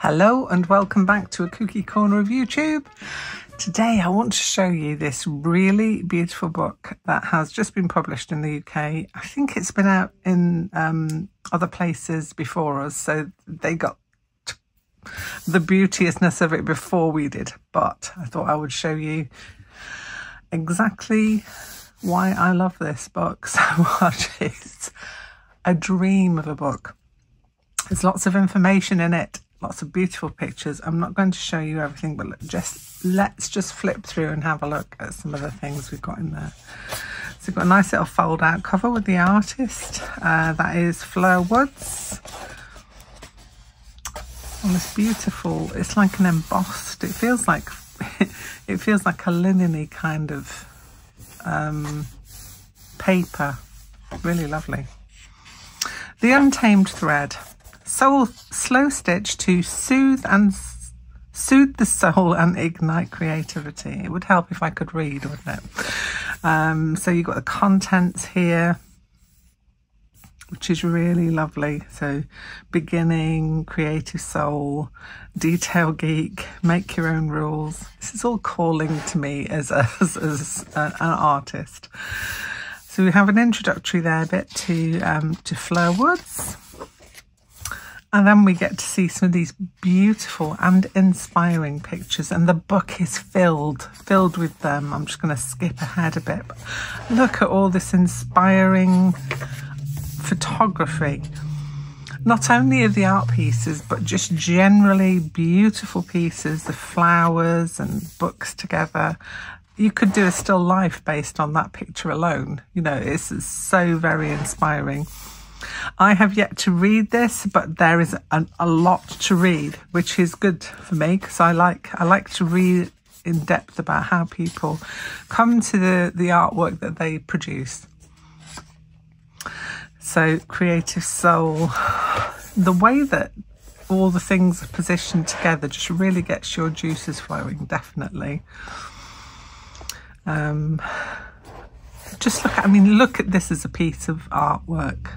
Hello and welcome back to a Kooky corner of YouTube. Today I want to show you this really beautiful book that has just been published in the UK. I think it's been out in other places before us, so they got the beauteousness of it before we did, but I thought I would show you exactly why I love this book so much. It's a dream of a book. There's lots of information in it, lots of beautiful pictures. I'm not going to show you everything, but let's just flip through and have a look at some of the things we've got in there. So we've got a nice little fold out cover with the artist. That is Fleur Woods. And it's beautiful. It's like an embossed. It feels like a linen-y kind of paper. Really lovely. The Untamed Thread. Slow stitch to soothe the soul and ignite creativity. It would help if I could read, wouldn't it? So you've got the contents here, which is really lovely. So beginning, creative soul, detail geek, make your own rules. This is all calling to me as an artist. So we have an introductory there bit to Fleur Woods. And then we get to see some of these beautiful and inspiring pictures, and the book is filled with them. I'm just going to skip ahead a bit. But look at all this inspiring photography, not only of the art pieces, but just generally beautiful pieces, the flowers and books together. You could do a still life based on that picture alone. You know, it's so very inspiring. I have yet to read this, but there is a lot to read, which is good for me because I like to read in depth about how people come to the artwork that they produce. So creative soul, the way that all the things are positioned together just really gets your juices flowing, definitely. Just look at this as a piece of artwork.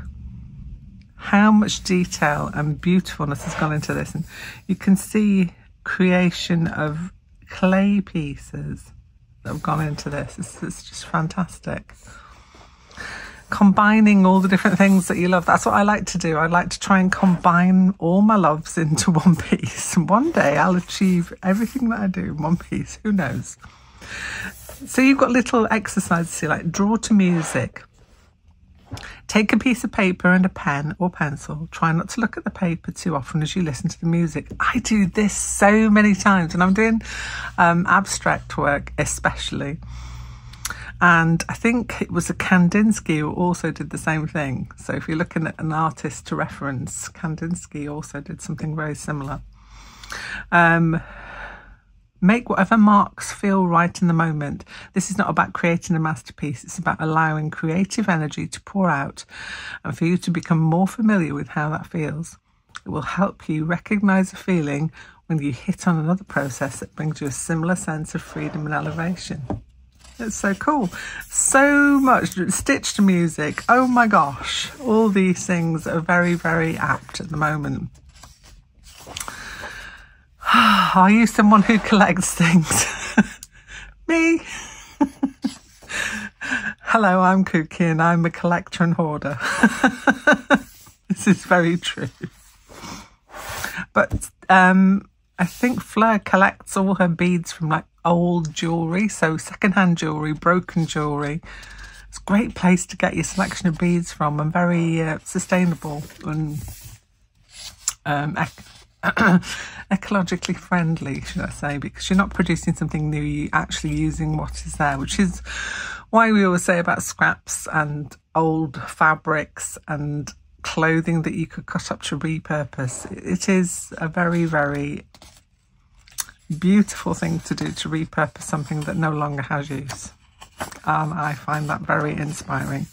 How much detail and beautifulness has gone into this, and you can see creation of clay pieces that have gone into this. It's just fantastic. Combining all the different things that you love. That's what I like to do. I like to try and combine all my loves into one piece. And one day I'll achieve everything that I do in one piece. Who knows? So you've got little exercises here, like draw to music. Take a piece of paper and a pen or pencil. Try not to look at the paper too often as you listen to the music. I do this so many times when I'm doing abstract work especially. And I think it was a Kandinsky who also did the same thing. So if you're looking at an artist to reference, Kandinsky also did something very similar. Make whatever marks feel right in the moment. This is not about creating a masterpiece. It's about allowing creative energy to pour out and for you to become more familiar with how that feels. It will help you recognize a feeling when you hit on another process that brings you a similar sense of freedom and elevation. It's so cool. So much. Stitch to music. Oh my gosh. All these things are very, very apt at the moment. Are you someone who collects things? Me? Hello, I'm Kooky and I'm a collector and hoarder. This is very true. But I think Fleur collects all her beads from like old jewellery, so second-hand jewellery, broken jewellery. It's a great place to get your selection of beads from, and very sustainable and ecologically friendly, should I say, because you're not producing something new, you're actually using what is there, which is why we always say about scraps and old fabrics and clothing that you could cut up to repurpose. It is a very, very beautiful thing to do, to repurpose something that no longer has use. I find that very inspiring.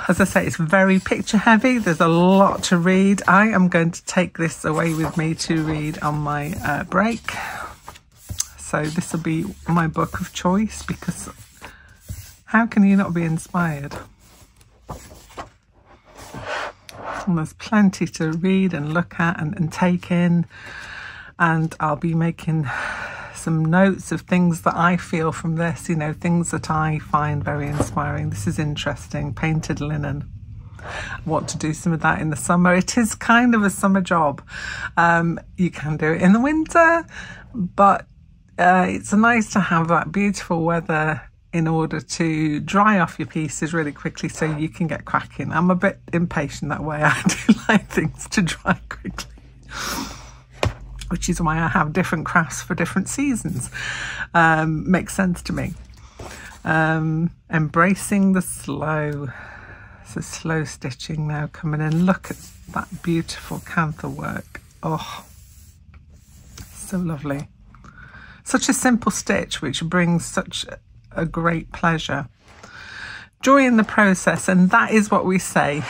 As I say, it's very picture heavy. There's a lot to read. I am going to take this away with me to read on my break. So this will be my book of choice, because how can you not be inspired? and there's plenty to read and look at and take in. And I'll be making some notes of things that I feel from this, you know, things that I find very inspiring. This is interesting. Painted linen. I want to do some of that in the summer. It is kind of a summer job. You can do it in the winter, but it's nice to have that beautiful weather in order to dry off your pieces really quickly so you can get cracking. I'm a bit impatient that way. I do like things to dry quickly, which is why I have different crafts for different seasons. Makes sense to me. Embracing the slow. So slow stitching now coming in. Look at that beautiful cantha work. Oh, so lovely. Such a simple stitch, which brings such a great pleasure. Joy in the process, and that is what we say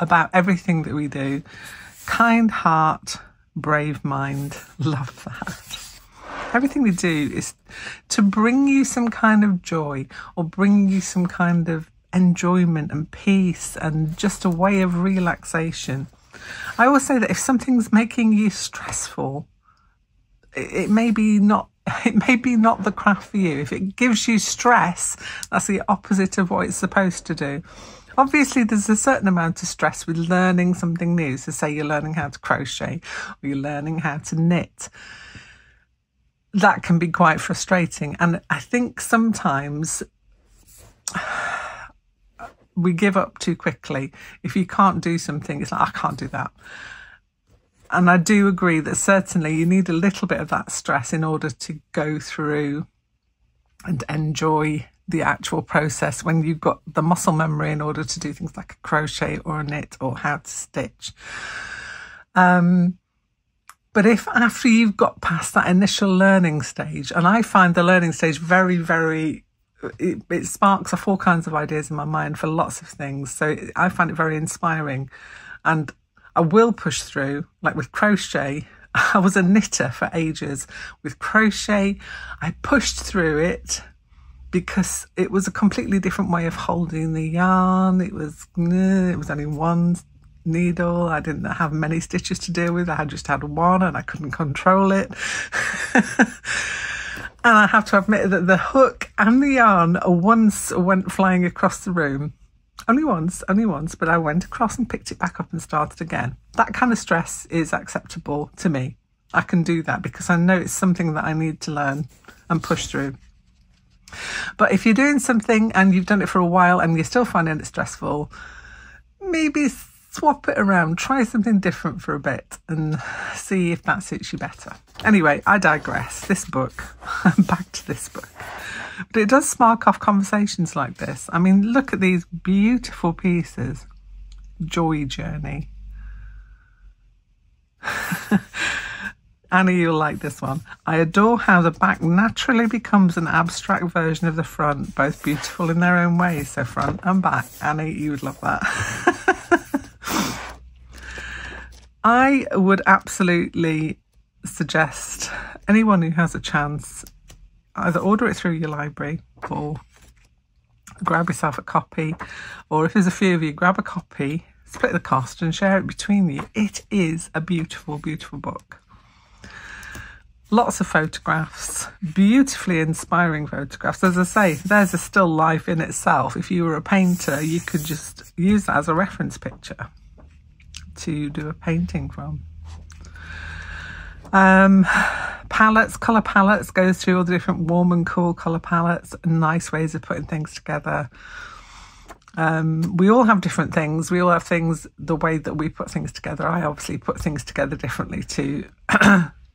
about everything that we do. Kind heart, brave mind. Love that. Everything we do is to bring you some kind of joy, or bring you some kind of enjoyment and peace, and just a way of relaxation. I always say that if something's making you stressful, it may be not the craft for you. If it gives you stress, that's the opposite of what it's supposed to do. Obviously, there's a certain amount of stress with learning something new. So say you're learning how to crochet or you're learning how to knit. That can be quite frustrating. And I think sometimes we give up too quickly. If you can't do something, it's like, I can't do that. And I do agree that certainly you need a little bit of that stress in order to go through and enjoy the actual process when you've got the muscle memory in order to do things like a crochet or a knit or how to stitch. But if after you've got past that initial learning stage, and I find the learning stage very, very, it sparks off all kinds of ideas in my mind for lots of things. So I find it very inspiring, and I will push through. Like with crochet, I was a knitter for ages. With crochet, I pushed through it because it was a completely different way of holding the yarn. It was only one needle. I didn't have many stitches to deal with. I just had one and I couldn't control it. And I have to admit that the hook and the yarn once went flying across the room. Only once, but I went across and picked it back up and started again. That kind of stress is acceptable to me. I can do that because I know it's something that I need to learn and push through. But if you're doing something and you've done it for a while and you're still finding it stressful, maybe swap it around, try something different for a bit and see if that suits you better. Anyway, I digress. This book, back to this book. But it does spark off conversations like this. I mean, look at these beautiful pieces. Joy Journey. Annie, you'll like this one. I adore how the back naturally becomes an abstract version of the front, both beautiful in their own ways. So front and back. Annie, you would love that. I would absolutely suggest anyone who has a chance, either order it through your library or grab yourself a copy, or if there's a few of you, grab a copy, split the cost and share it between you. It is a beautiful, beautiful book. Lots of photographs, beautifully inspiring photographs. As I say, there's a still life in itself. If you were a painter, you could just use that as a reference picture to do a painting from. Palettes, colour palettes, goes through all the different warm and cool colour palettes, nice ways of putting things together. We all have different things. We all have things, the way that we put things together. I obviously put things together differently to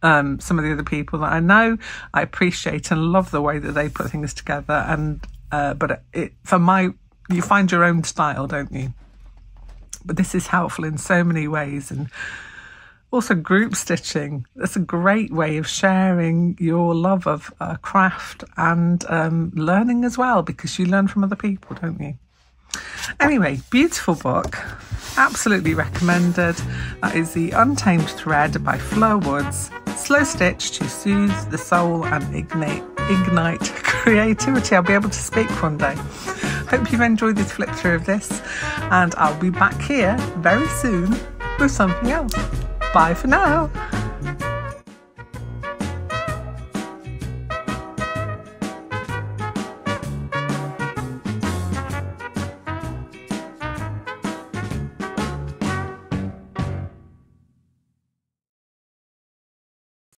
some of the other people that I know. I appreciate and love the way that they put things together. And but you find your own style, don't you? But this is helpful in so many ways. And also group stitching. That's a great way of sharing your love of craft and learning as well, because you learn from other people, don't you? Anyway, beautiful book. Absolutely recommended. That is The Untamed Thread by Fleur Woods. Slow stitch to soothe the soul and ignite creativity. I'll be able to speak one day. Hope you've enjoyed this flip through of this, and I'll be back here very soon with something else. Bye for now.